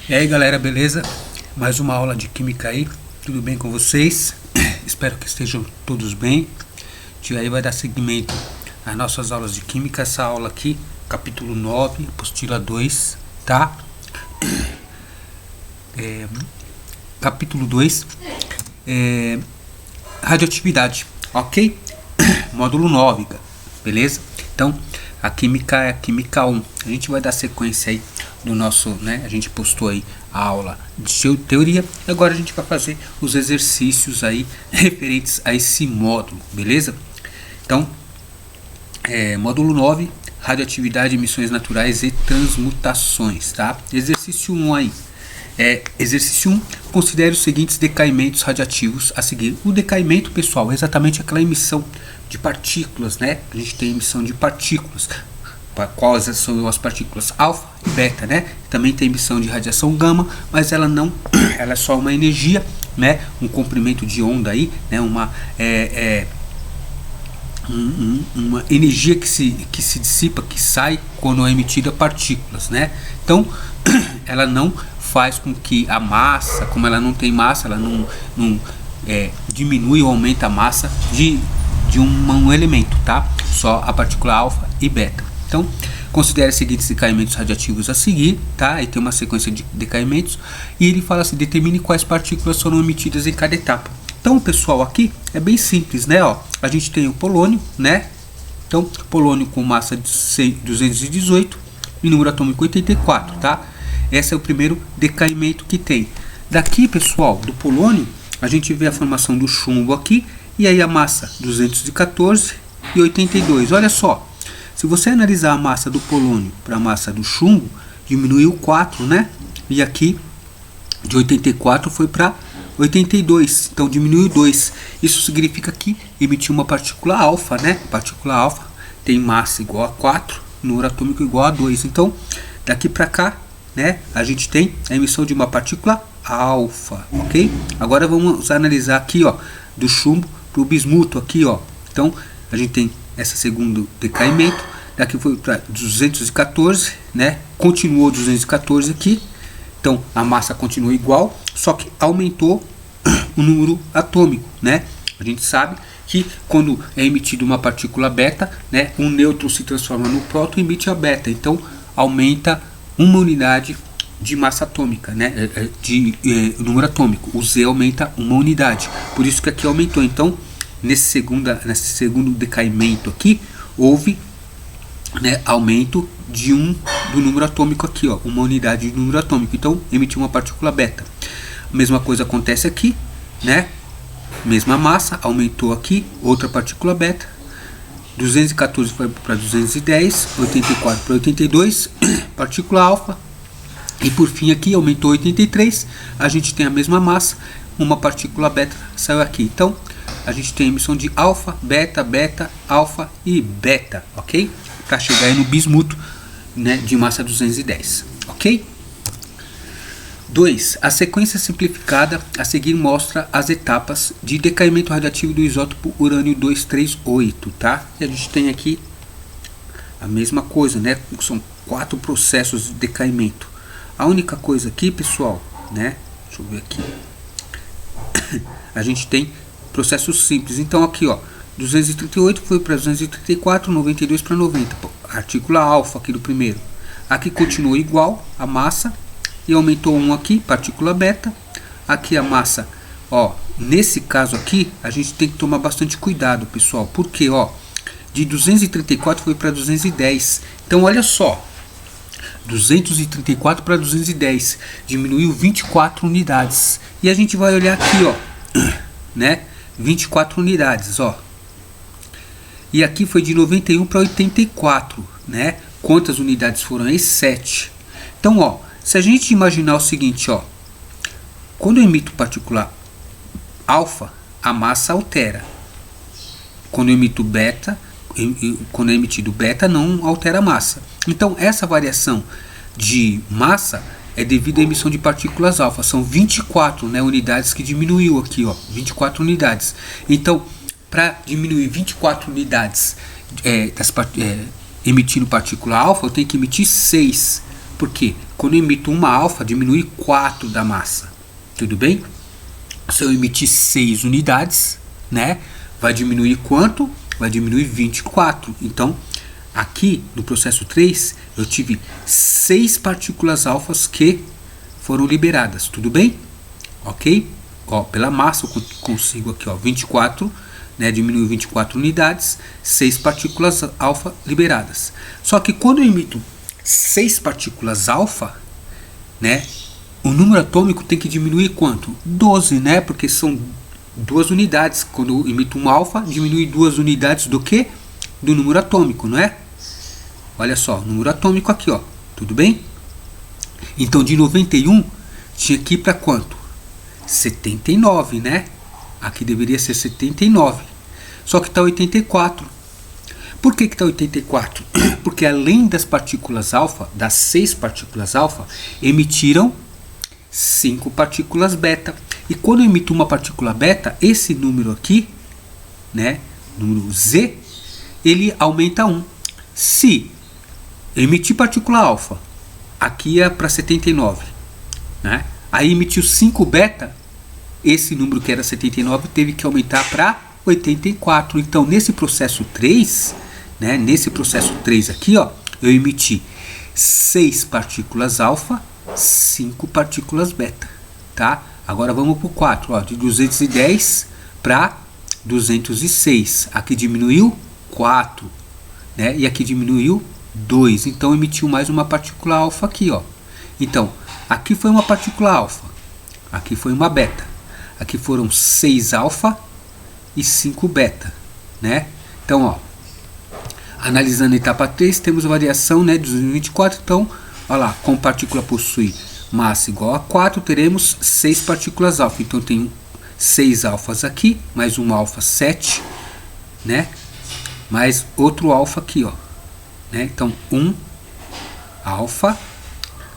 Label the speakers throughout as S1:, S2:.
S1: E aí galera, beleza? Mais uma aula de química aí, tudo bem com vocês? Espero que estejam todos bem. A gente aí vai dar seguimento às nossas aulas de química. Essa aula aqui, capítulo 9, apostila 2, tá? Capítulo 2, radioatividade, ok? Módulo 9, beleza? Então, a química é a química 1. A gente vai dar sequência aí do nosso, né? A gente postou aí a aula de teoria. Agora a gente vai fazer os exercícios aí referentes a esse módulo, beleza? Então, módulo 9, radioatividade, emissões naturais e transmutações, tá? Exercício 1 aí. Exercício 1, considere os seguintes decaimentos radiativos a seguir. O decaimento, pessoal, é exatamente aquela emissão de partículas, né? A gente tem emissão de partículas. Quais são as partículas alfa e beta, né? Também tem emissão de radiação gama, mas ela não, ela é só uma energia, né? Um comprimento de onda aí, né? Uma energia que se dissipa, que sai quando é emitida partículas, né? Então, ela não faz com que a massa, como ela não tem massa, ela não diminui ou aumenta a massa de um elemento, tá? Só a partícula alfa e beta. Então, considere os seguintes decaimentos radiativos a seguir, tá? Aí tem uma sequência de decaimentos e ele fala assim: determine quais partículas foram emitidas em cada etapa. Então, pessoal, aqui é bem simples, né? Ó, a gente tem o polônio, né? Então, polônio com massa de 218 e número atômico 84, tá? Esse é o primeiro decaimento que tem. Daqui, pessoal, do polônio, a gente vê a formação do chumbo aqui e aí a massa 214 e 82. Olha só. Se você analisar a massa do polônio para a massa do chumbo, diminuiu 4, né? E aqui de 84 foi para 82, então diminuiu 2. Isso significa que emitiu uma partícula alfa, né? A partícula alfa tem massa igual a 4, número atômico igual a 2. Então, daqui para cá, né? A gente tem a emissão de uma partícula alfa, ok? Agora vamos analisar aqui, ó, do chumbo para o bismuto aqui, ó. Então, a gente tem esse segundo decaimento, daqui foi para 214, né? Continuou 214 aqui, então a massa continua igual, só que aumentou o número atômico, né? A gente sabe que quando é emitido uma partícula beta, né, um nêutron se transforma no próton e emite a beta, então aumenta uma unidade de massa atômica, né? Número atômico. O Z aumenta uma unidade, por isso que aqui aumentou. Então, nesse segundo decaimento aqui, houve, né, aumento do número atômico aqui, ó, uma unidade de número atômico. Então, emitiu uma partícula beta. A mesma coisa acontece aqui, né? Mesma massa, aumentou aqui, outra partícula beta. 214 foi para 210, 84 para 82, partícula alfa. E por fim aqui aumentou 83, a gente tem a mesma massa, uma partícula beta saiu aqui. Então, a gente tem emissão de alfa, beta, beta, alfa e beta, ok? Para chegar aí no bismuto, né, de massa 210, ok? 2. A sequência simplificada a seguir mostra as etapas de decaimento radioativo do isótopo urânio 238, tá? E a gente tem aqui a mesma coisa, né? São 4 processos de decaimento. A única coisa aqui, pessoal, né? Deixa eu ver aqui. A gente tem processos simples. Então aqui, ó, 238 foi para 234, 92 para 90. Partícula alfa aqui do primeiro. Aqui continua igual a massa e aumentou 1 aqui, partícula beta. Aqui a massa, ó, nesse caso aqui, a gente tem que tomar bastante cuidado, pessoal, porque, ó, de 234 foi para 210. Então, olha só, 234 para 210, diminuiu 24 unidades. E a gente vai olhar aqui, ó, né, 24 unidades, ó. E aqui foi de 91 para 84, né? Quantas unidades foram aí? 7. Então, ó, se a gente imaginar o seguinte, ó, quando eu emito partícula alfa, a massa altera. Quando eu emito beta, quando é emitido beta, não altera a massa. Então, essa variação de massa é devido à emissão de partículas alfa. São 24, né, unidades que diminuiu aqui, ó, 24 unidades. Então, para diminuir 24 unidades emitindo partícula alfa, eu tenho que emitir 6. Porque quando eu emito uma alfa, diminui 4 da massa. Tudo bem? Se eu emitir 6 unidades, né, vai diminuir quanto? Vai diminuir 24. Então, aqui no processo 3, eu tive 6 partículas alfas que foram liberadas. Tudo bem? Ok? Ó, pela massa eu consigo aqui, ó, 24, né, diminuiu 24 unidades, 6 partículas alfa liberadas. Só que quando eu emito 6 partículas alfa, né, o número atômico tem que diminuir quanto? 12, né? Porque são 2 unidades. Quando eu emito um alfa, diminui 2 unidades do que? Do número atômico, não é? Olha só, número atômico aqui, ó. Tudo bem? Então, de 91, tinha que ir para quanto? 79, né? Aqui deveria ser 79. Só que está 84. Por que está 84? Porque além das partículas alfa, das 6 partículas alfa, emitiram 5 partículas beta. E quando eu emito uma partícula beta, esse número aqui, né, número Z, ele aumenta 1. Se eu emitir partícula alfa, aqui é para 79, né? Aí emitiu 5 beta, esse número que era 79 teve que aumentar para 84. Então, nesse processo 3, né, nesse processo 3 aqui, ó, eu emiti 6 partículas alfa, 5 partículas beta, tá? Agora vamos para o 4, ó, de 210 para 206. Aqui diminuiu 4, né? E aqui diminuiu 2. Então emitiu mais uma partícula alfa aqui, ó. Então, aqui foi uma partícula alfa, aqui foi uma beta. Aqui foram 6 alfa e 5 beta, né? Então, ó, analisando a etapa 3, temos variação, né, de 224. Então, olha lá, como partícula possui massa igual a 4, teremos 6 partículas alfa. Então, tem 6 alfas aqui, mais um alfa 7, né? Mais outro alfa aqui, ó, né? Então, 1 alfa,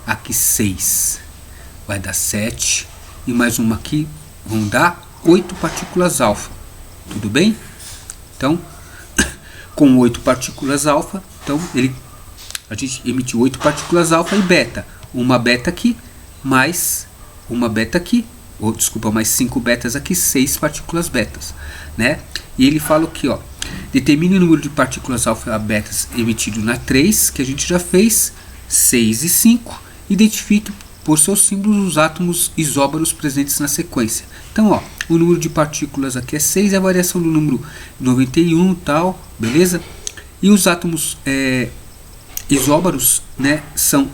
S1: aqui 6, vai dar 7, e mais uma aqui, vão dar 8 partículas alfa. Tudo bem? Então, com 8 partículas alfa, então a gente emitiu 8 partículas alfa e beta. Uma beta aqui, mais uma beta aqui, ou desculpa, mais 5 betas aqui, 6 partículas betas, né? E ele fala aqui, ó, determine o número de partículas alfa e betas emitido na 3, que a gente já fez, 6 e 5. Identifique por seus símbolos os átomos isóbaros presentes na sequência. Então, ó, o número de partículas aqui é 6, a variação do número 91 tal, beleza? E os átomos isóbaros, né, são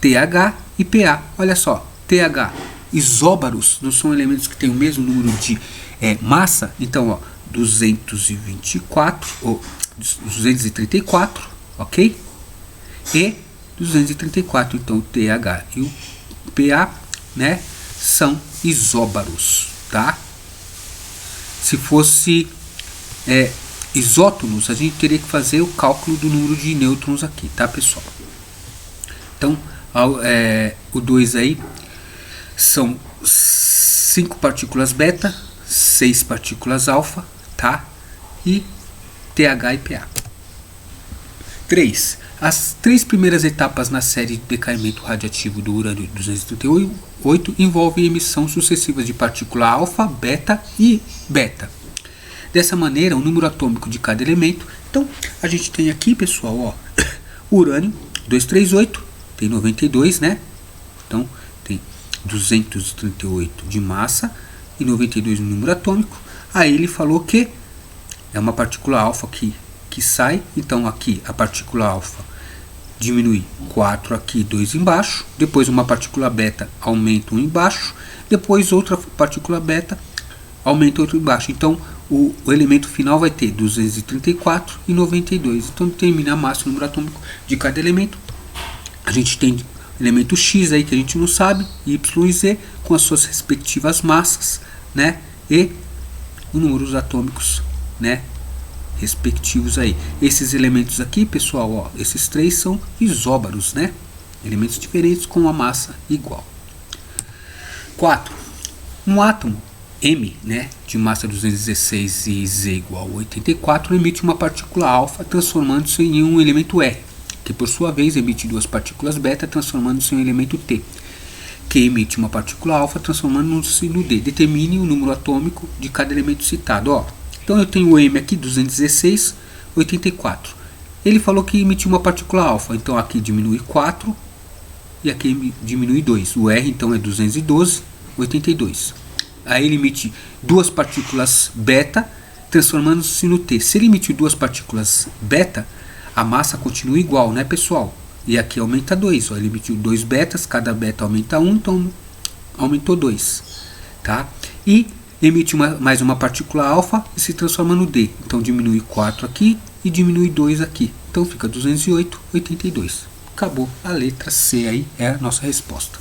S1: TH e PA. Olha só, TH, isóbaros, não são elementos que têm o mesmo número de massa. Então, ó, 224 ou 234, ok? E 234. Então, o TH e o PA, né, são isóbaros, tá? Se fosse isótonos, a gente teria que fazer o cálculo do número de nêutrons aqui, tá, pessoal? Então, o 2 aí são 5 partículas beta, 6 partículas alfa, tá? E TH e PA. 3. As 3 primeiras etapas na série de decaimento radiativo do urânio 238 envolvem emissão sucessiva de partícula alfa, beta e beta. Dessa maneira, o número atômico de cada elemento. Então, a gente tem aqui, pessoal, ó, urânio 238, tem 92, né? Então, tem 238 de massa e 92 no número atômico. Aí ele falou que é uma partícula alfa que sai. Então, aqui a partícula alfa diminui 4 aqui, 2 embaixo. Depois uma partícula beta aumenta 1 embaixo. Depois outra partícula beta aumenta outro embaixo. Então, o elemento final vai ter 234 e 92. Então, determina a massa e o número atômico de cada elemento. A gente tem elemento X aí que a gente não sabe, Y e Z, com as suas respectivas massas, né? E os números atômicos, né, respectivos aí. Esses elementos aqui, pessoal, ó, esses 3 são isóbaros, né? Elementos diferentes com uma massa igual. 4. Um átomo M, né, de massa 216 e Z igual a 84, emite uma partícula alfa, transformando-se em um elemento R. que por sua vez emite duas partículas beta, transformando-se em um elemento T, que emite uma partícula alfa, transformando-se no D. Determine o número atômico de cada elemento citado. Ó, então eu tenho o M aqui, 216, 84. Ele falou que emitiu uma partícula alfa, então aqui diminui 4 e aqui diminui 2. O R então é 212, 82. Aí ele emite duas partículas beta, transformando-se no T. Se ele emitiu duas partículas beta, a massa continua igual, né, pessoal? E aqui aumenta 2. Ó, ele emitiu 2 betas, cada beta aumenta 1, então aumentou 2. Tá? E emite mais uma partícula alfa e se transforma no D. Então diminui 4 aqui e diminui 2 aqui. Então fica 208, 82. Acabou. A letra C aí é a nossa resposta.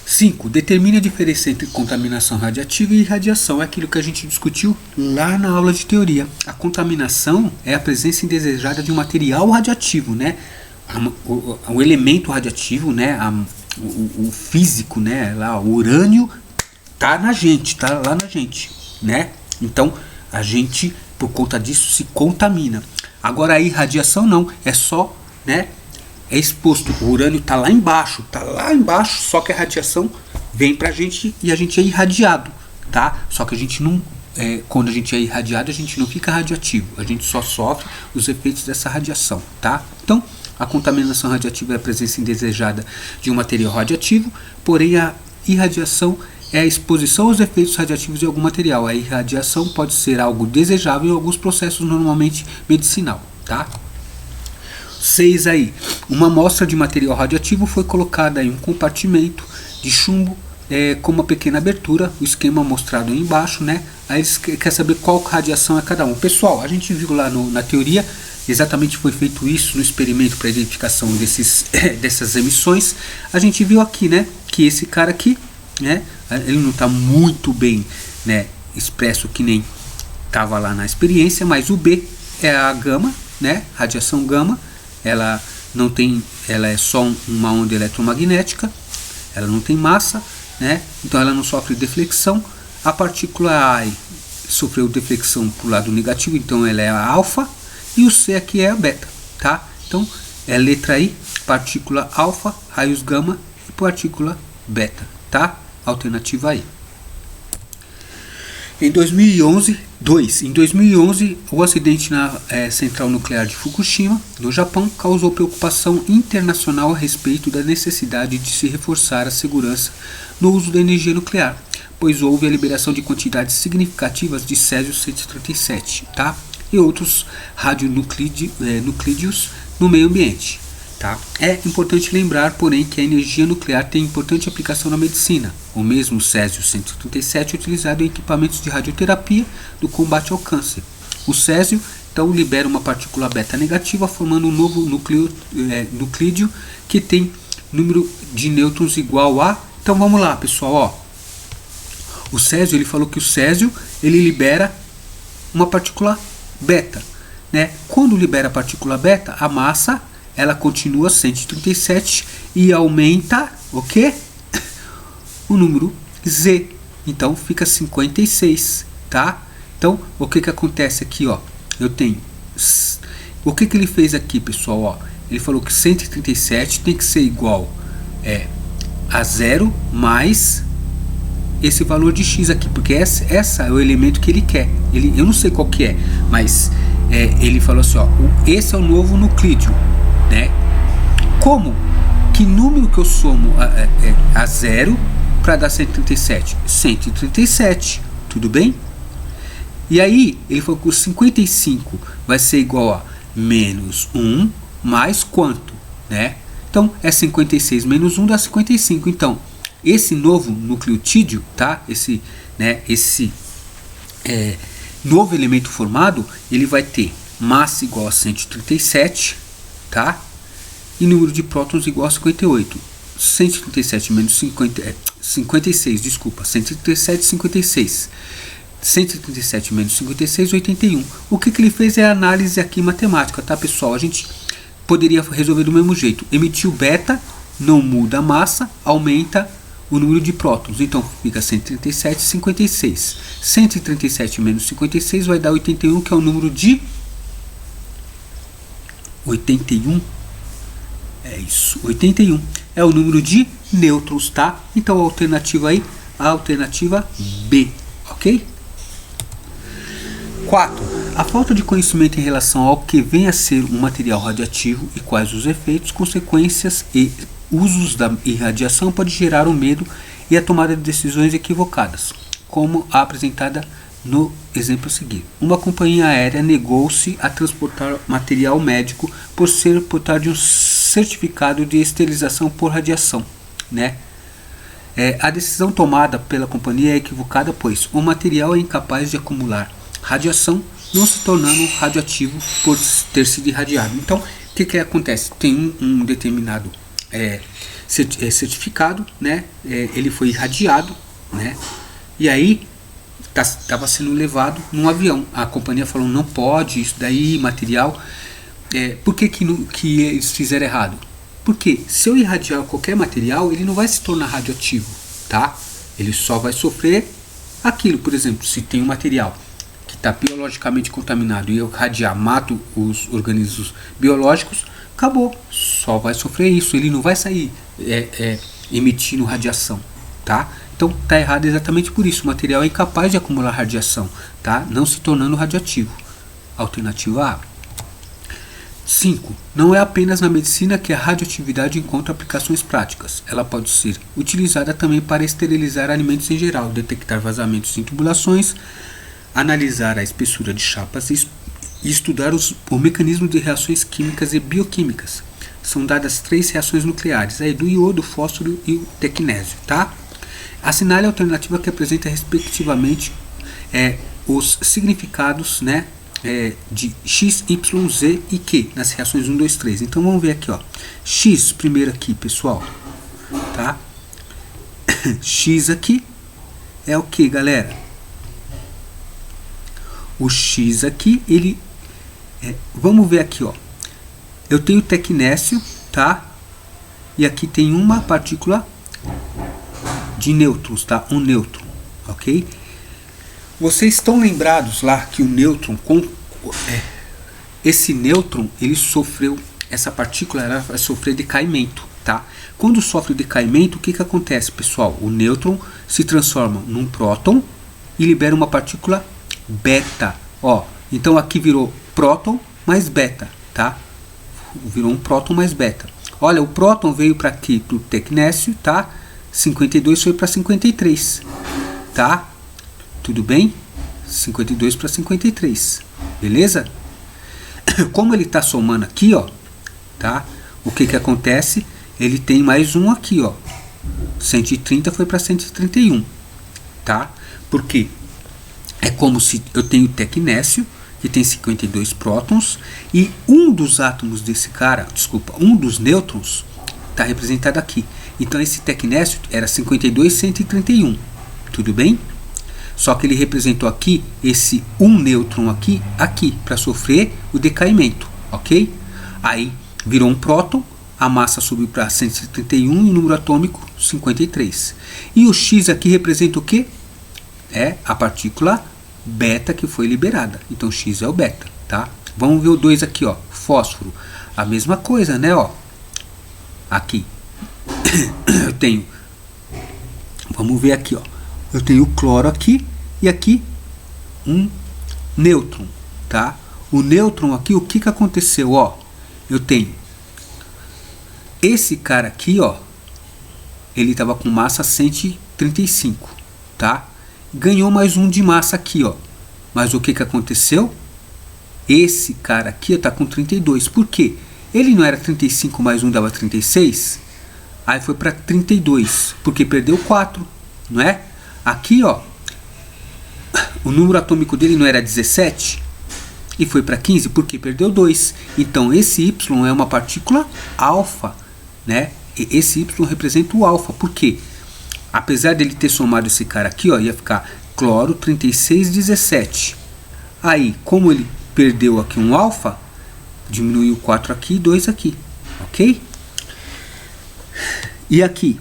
S1: 5. Determine a diferença entre contaminação radiativa e irradiação. É aquilo que a gente discutiu lá na aula de teoria. A contaminação é a presença indesejada de um material radioativo, né? O elemento radioativo, né? O físico, né? Lá, o urânio tá na gente, tá lá na gente, né? Então a gente, por conta disso, se contamina. Agora a irradiação não, é só, né? É exposto, o urânio está lá embaixo, só que a radiação vem para a gente e a gente é irradiado, tá? Só que a gente não, quando a gente é irradiado, a gente não fica radioativo, a gente só sofre os efeitos dessa radiação, tá? Então, a contaminação radiativa é a presença indesejada de um material radioativo, porém a irradiação é a exposição aos efeitos radiativos de algum material. A irradiação pode ser algo desejável em alguns processos, normalmente medicinal, tá? 6 aí, uma amostra de material radioativo foi colocada em um compartimento de chumbo com uma pequena abertura, o esquema mostrado aí embaixo, né? Aí eles querem saber qual radiação é cada um. Pessoal, a gente viu lá na teoria, exatamente foi feito isso no experimento para identificação dessas emissões. A gente viu aqui, né, que esse cara aqui, né, ele não está muito bem, né, expresso que nem estava lá na experiência, mas o B é a gama, né, radiação gama. Ela é só uma onda eletromagnética, ela não tem massa, né? Então ela não sofre deflexão. A partícula A sofreu deflexão para o lado negativo, então ela é a alfa, e o C aqui é a beta, tá? Então é letra I, partícula alfa, raios gama e partícula beta, tá? Alternativa aí. Em 2011, o acidente na central nuclear de Fukushima, no Japão, causou preocupação internacional a respeito da necessidade de se reforçar a segurança no uso da energia nuclear, pois houve a liberação de quantidades significativas de césio-137, tá? E outros radionuclídeos no meio ambiente. Tá? É importante lembrar, porém, que a energia nuclear tem importante aplicação na medicina. O mesmo césio-137 é utilizado em equipamentos de radioterapia do combate ao câncer. O césio, então, libera uma partícula beta negativa, formando um novo nuclídeo que tem número de nêutrons igual a... Então vamos lá, pessoal. Ó. O césio, ele falou que o césio ele libera uma partícula beta. Né? Quando libera a partícula beta, a massa... ela continua 137 e aumenta o que? O número Z. Então fica 56, tá? Então o que acontece aqui, ó? Eu tenho o que ele fez aqui, pessoal, ó? Ele falou que 137 tem que ser igual a 0 mais esse valor de X aqui, porque essa é o elemento que ele quer. Eu não sei qual que é, mas ele falou assim, ó, esse é o novo nuclídeo. Né? Como? Que número que eu somo a 0 para dar 137? 137, tudo bem? E aí, ele falou que o 55 vai ser igual a menos 1 mais quanto? Né? Então, é 56 menos 1 dá 55. Então, esse novo nucleotídeo, tá? Esse novo elemento formado, ele vai ter massa igual a 137, tá? E número de prótons igual a 58. 137 menos 56, desculpa. 137, 56. 137 menos 56, 81. O que ele fez é a análise aqui matemática, tá, pessoal? A gente poderia resolver do mesmo jeito. Emitiu beta, não muda a massa, aumenta o número de prótons. Então fica 137, 56. 137 menos 56 vai dar 81, que é o número de 81. É isso, 81 é o número de nêutrons, tá? Então a alternativa aí, a alternativa B, ok? 4. A falta de conhecimento em relação ao que vem a ser um material radioativo e quais os efeitos, consequências e usos da irradiação pode gerar o medo e a tomada de decisões equivocadas, como a apresentada no exemplo a seguir. Uma companhia aérea negou-se a transportar material médico por ser portar de um certificado de esterilização por radiação, né? A decisão tomada pela companhia é equivocada, pois o material é incapaz de acumular radiação, não se tornando radioativo por ter sido irradiado. Então, o que acontece? Tem um determinado certificado, né? Ele foi irradiado, né? E aí estava sendo levado num avião. A companhia falou, não pode, isso daí, material. Por que eles fizeram errado? Porque se eu irradiar qualquer material, ele não vai se tornar radioativo, tá? Ele só vai sofrer aquilo. Por exemplo, se tem um material que está biologicamente contaminado e eu irradiar, mato os organismos biológicos, acabou. Só vai sofrer isso. Ele não vai sair emitindo radiação, tá? Então está errado exatamente por isso. O material é incapaz de acumular radiação, tá? Não se tornando radioativo. Alternativa A. 5. Não é apenas na medicina que a radioatividade encontra aplicações práticas. Ela pode ser utilizada também para esterilizar alimentos em geral, detectar vazamentos em tubulações, analisar a espessura de chapas e estudar o mecanismo de reações químicas e bioquímicas. São dadas 3 reações nucleares, aí do iodo, do fósforo e o tecnésio, tá? Assinale a alternativa que apresenta respectivamente os significados, né, de X, Y, Z e Q nas reações 1, 2, 3. Então vamos ver aqui, ó. X primeiro aqui, pessoal, tá? X aqui é o que, galera? O X aqui, ele vamos ver aqui, ó. Eu tenho tecnésio, tá? E aqui tem uma partícula de nêutrons, tá? Um nêutron, ok? Vocês estão lembrados lá que o nêutron, esse nêutron, ele sofreu, essa partícula ela vai sofrer decaimento, tá? Quando sofre decaimento, o que acontece, pessoal? O nêutron se transforma num próton e libera uma partícula beta, ó. Então aqui virou próton mais beta, tá? Virou um próton mais beta. Olha, o próton veio para aqui, pro tecnésio, tá? 52 foi para 53, tá? Tudo bem? 52 para 53, beleza? Como ele está somando aqui, ó, tá? O que acontece? Ele tem mais um aqui, ó. 130 foi para 131, tá? Por quê? É como se eu tenho tecnésio, que tem 52 prótons, e um dos átomos desse cara, desculpa, um dos nêutrons, está representado aqui. Então esse tecnésio era 52, 131, tudo bem? Só que ele representou aqui esse um nêutron aqui, para sofrer o decaimento, ok? Aí virou um próton, a massa subiu para 131 e o número atômico 53. E o X aqui representa o que? É a partícula beta que foi liberada. Então X é o beta, tá? Vamos ver o 2 aqui, ó, fósforo. A mesma coisa, né, ó? Aqui eu tenho, vamos ver aqui, ó. Eu tenho o cloro aqui e aqui um nêutron, tá? O nêutron aqui, o que aconteceu, ó? Eu tenho esse cara aqui, ó. Ele estava com massa 135, tá? Ganhou mais um de massa aqui, ó. Mas o que aconteceu? Esse cara aqui está com 32. Por quê? Ele não era 35 mais 1 dava 36? Aí foi para 32, porque perdeu 4, não é? Aqui, ó, o número atômico dele não era 17 e foi para 15 porque perdeu 2. Então esse Y é uma partícula alfa, né? E esse Y representa o alfa. Por quê? Apesar dele ter somado esse cara aqui, ó, ia ficar cloro 36, 17. Aí, como ele perdeu aqui um alfa, diminuiu 4 aqui e 2 aqui, ok? E aqui,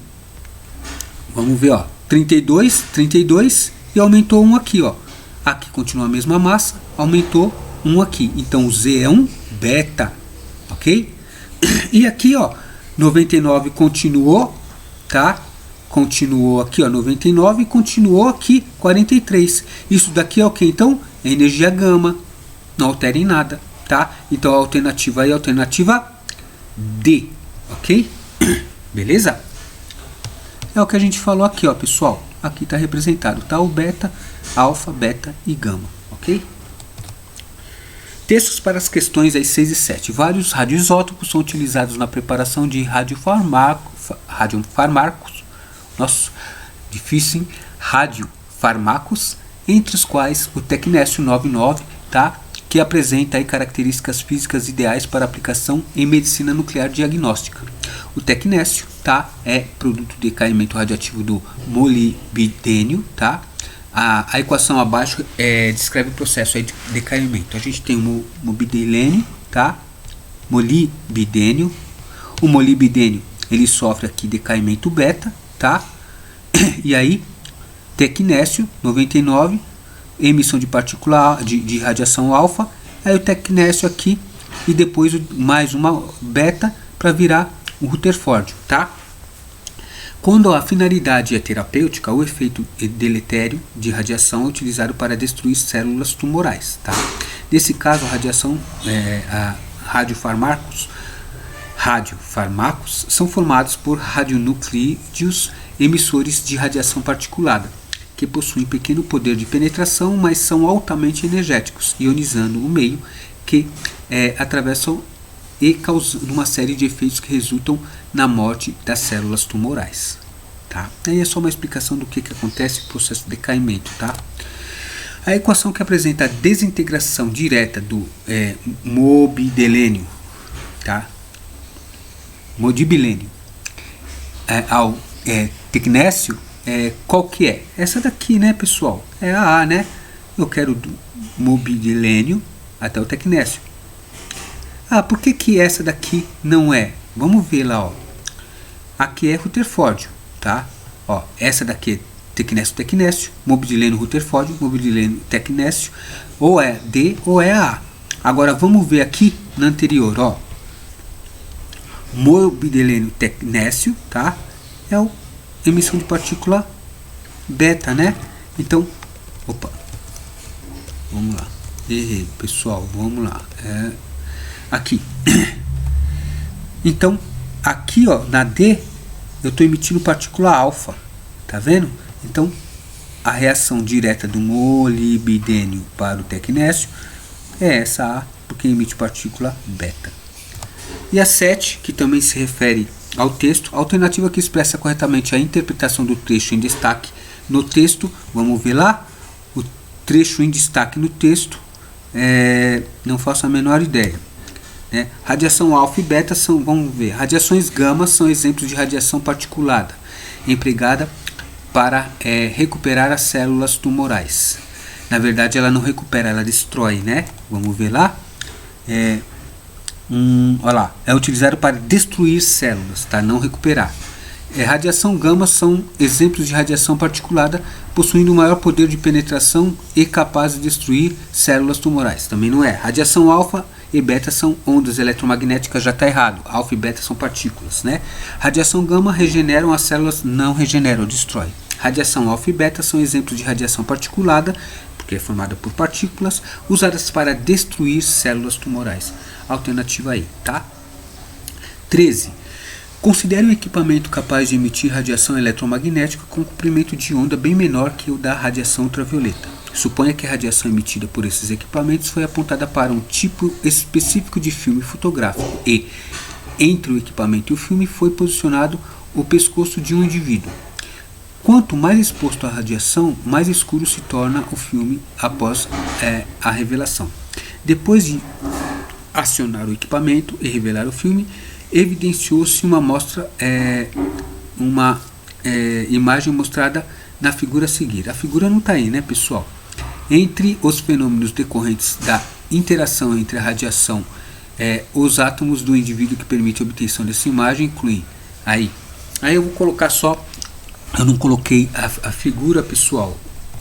S1: vamos ver, ó, 32 e aumentou um aqui, ó. Aqui continua a mesma massa, aumentou um aqui. Então o Z é um beta, ok? ok? E aqui, ó, 99 continuou, tá? Continuou aqui, ó, 99 e continuou aqui 43. Isso daqui é o que? Então, é energia gama, não altera em nada, tá? Então a alternativa aí é a alternativa D, ok? Beleza? É o que a gente falou aqui, ó, pessoal. Aqui está representado, tá? O beta, alfa, beta e gama, ok? Textos para as questões aí 6 e 7. Vários radioisótopos são utilizados na preparação de radiofármacos. Nossa, difícil, hein? Radiofármacos, entre os quais o Tecnésio 99, tá? Que apresenta aí características físicas ideais para aplicação em medicina nuclear diagnóstica. O tecnésio, tá, é produto de decaimento radioativo do molibdênio, tá? A equação abaixo descreve o processo aí de decaimento. A gente tem o molibdênio, tá? Molibdênio. O molibdênio, ele sofre aqui decaimento beta, tá? E aí, tecnésio 99, emissão de partícula de radiação alfa, aí o tecnésio aqui e depois mais uma beta para virar o Rutherfórdio, tá? Quando a finalidade é terapêutica, o efeito deletério de radiação é utilizado para destruir células tumorais, tá? Nesse caso, a radiação, radiofármacos são formados por radionuclídeos emissores de radiação particulada, que possuem pequeno poder de penetração, mas são altamente energéticos, ionizando o meio que atravessam e causando uma série de efeitos que resultam na morte das células tumorais. Tá? Aí é só uma explicação do que acontece no processo de decaimento. Tá? A equação que apresenta a desintegração direta do molibdênio, tá? Molibdênio ao tecnésio, qual que é? Essa daqui, né, pessoal? É a A, né? Eu quero do molibdênio até o tecnésio. Ah, por que essa daqui não é? Vamos ver lá, ó. Aqui é Rutherfórdio, tá? Ó, essa daqui é tecnésio, molibdênio Rutherfórdio, molibdênio tecnésio, ou é D ou é A. Agora vamos ver aqui na anterior, ó. Molibdênio tecnésio, tá? É a emissão de partícula beta, né? Então, opa. Vamos lá. Errei, pessoal, vamos lá. Aqui. Então, aqui, ó, na D, eu estou emitindo partícula alfa, tá vendo? Então, a reação direta do molibdênio para o tecnésio é essa A, porque emite partícula beta. E a 7, que também se refere ao texto, a alternativa que expressa corretamente a interpretação do trecho em destaque no texto, vamos ver lá, o trecho em destaque no texto, não faço a menor ideia. Radiação alfa e beta são, vamos ver, radiações gama são exemplos de radiação particulada, empregada para recuperar as células tumorais. Na verdade, ela não recupera, ela destrói, né? Vamos ver lá. Olha lá, é utilizado para destruir células, tá? Não recuperar. Radiação gama são exemplos de radiação particulada, possuindo maior poder de penetração e capaz de destruir células tumorais. Também não é. Radiação alfa e beta são ondas eletromagnéticas, já está errado. Alfa e beta são partículas, né? Radiação gama regeneram as células, não regeneram, destrói. Radiação alfa e beta são exemplos de radiação particulada, porque é formada por partículas, usadas para destruir células tumorais. Alternativa aí, tá? 13. Considere um equipamento capaz de emitir radiação eletromagnética com comprimento de onda bem menor que o da radiação ultravioleta. Suponha que a radiação emitida por esses equipamentos foi apontada para um tipo específico de filme fotográfico e, entre o equipamento e o filme, foi posicionado o pescoço de um indivíduo. Quanto mais exposto à radiação, mais escuro se torna o filme após a revelação. Depois de acionar o equipamento e revelar o filme, evidenciou-se uma imagem mostrada na figura a seguir. A figura não está aí, né, pessoal? Entre os fenômenos decorrentes da interação entre a radiação, os átomos do indivíduo que permite a obtenção dessa imagem incluem aí eu vou colocar só, eu não coloquei a figura, pessoal.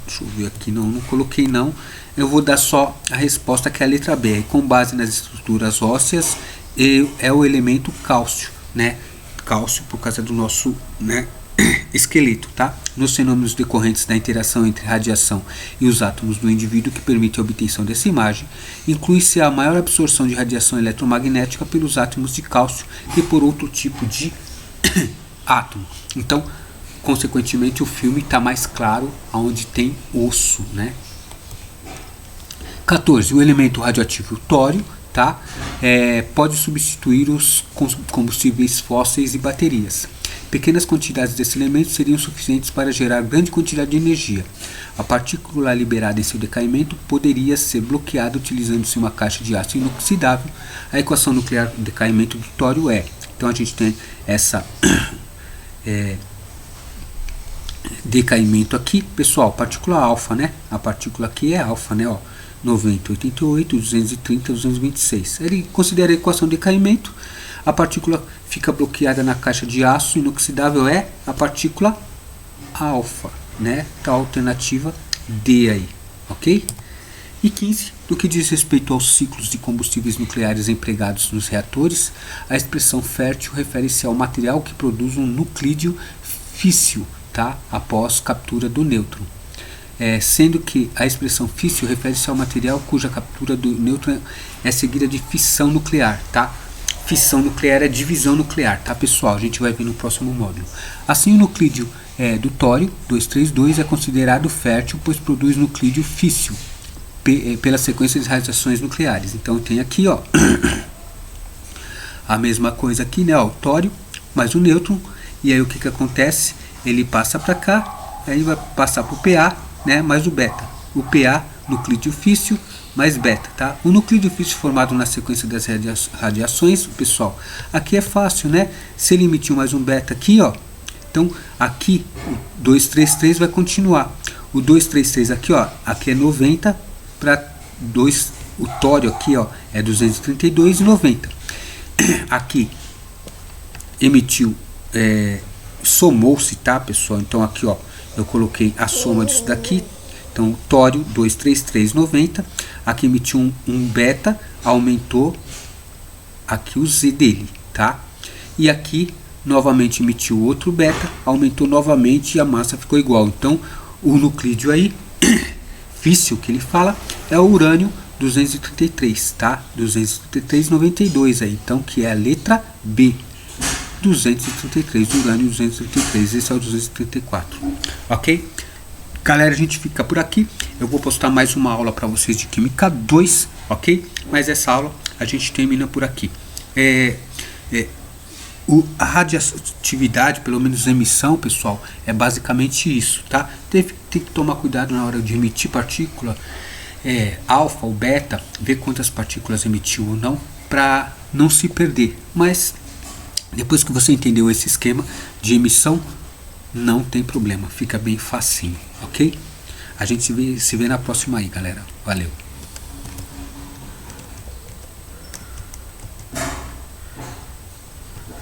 S1: Deixa eu ver aqui, não coloquei não. Eu vou dar só a resposta, que é a letra B. Com base nas estruturas ósseas é o elemento cálcio, né? Cálcio por causa do nosso, né, esqueleto, tá? Nos fenômenos decorrentes da interação entre radiação e os átomos do indivíduo que permite a obtenção dessa imagem, inclui-se a maior absorção de radiação eletromagnética pelos átomos de cálcio que por outro tipo de átomo. Então, consequentemente, o filme está mais claro onde tem osso, né? 14. O elemento radioativo tório, tá? Pode substituir os combustíveis fósseis e baterias. Pequenas quantidades desse elemento seriam suficientes para gerar grande quantidade de energia. A partícula liberada em seu decaimento poderia ser bloqueada utilizando-se uma caixa de aço inoxidável. A equação nuclear do decaimento do tório é... Então a gente tem essa decaimento aqui, pessoal, partícula alfa, né? A partícula aqui é alfa, né? Ó, 90, 88, 230, 226. Ele considera a equação de decaimento. A partícula fica bloqueada na caixa de aço inoxidável, é a partícula alfa, né? Tá a alternativa D aí, ok? E 15, no que diz respeito aos ciclos de combustíveis nucleares empregados nos reatores, a expressão fértil refere-se ao material que produz um nuclídeo físsil, tá? Após captura do nêutron. Sendo que a expressão físsil refere-se ao material cuja captura do nêutron é seguida de fissão nuclear, tá? Fissão nuclear é divisão nuclear, tá, pessoal? A gente vai ver no próximo módulo. Assim, o nuclídeo do tório 232 é considerado fértil, pois produz nuclídeo físsil pela sequência de radiações nucleares. Então tem aqui, ó, a mesma coisa aqui, né? Ó, o tório mais o nêutron, e aí o que que acontece? Ele passa para cá, aí vai passar para o PA, né? Mais o beta. O PA, nuclídeo físsil, mais beta, tá? O nuclídeo físsil formado na sequência das radiações, pessoal, aqui é fácil, né? Se ele emitiu mais um beta aqui, ó, então aqui o 233 vai continuar. O 233 aqui, ó, aqui é 90 para 2, o tório aqui, ó, é 232 e 90. Aqui emitiu, somou-se, tá, pessoal? Então aqui, ó, eu coloquei a soma disso daqui. Então, tório 23390, aqui emitiu um beta, aumentou aqui o Z dele, tá? E aqui, novamente emitiu outro beta, aumentou novamente e a massa ficou igual. Então, o nuclídeo aí, físsil que ele fala, é o urânio 233, tá? 233,92 aí, então, que é a letra B. 233, urânio 233, esse é o 234, ok? Galera, a gente fica por aqui. Eu vou postar mais uma aula para vocês de Química 2, ok? Mas essa aula a gente termina por aqui. A radioatividade, pelo menos a emissão, pessoal, é basicamente isso, tá? Tem que tomar cuidado na hora de emitir partícula, alfa ou beta, ver quantas partículas emitiu ou não, para não se perder. Mas depois que você entendeu esse esquema de emissão, não tem problema, fica bem facinho, ok? A gente se vê na próxima aí, galera. Valeu!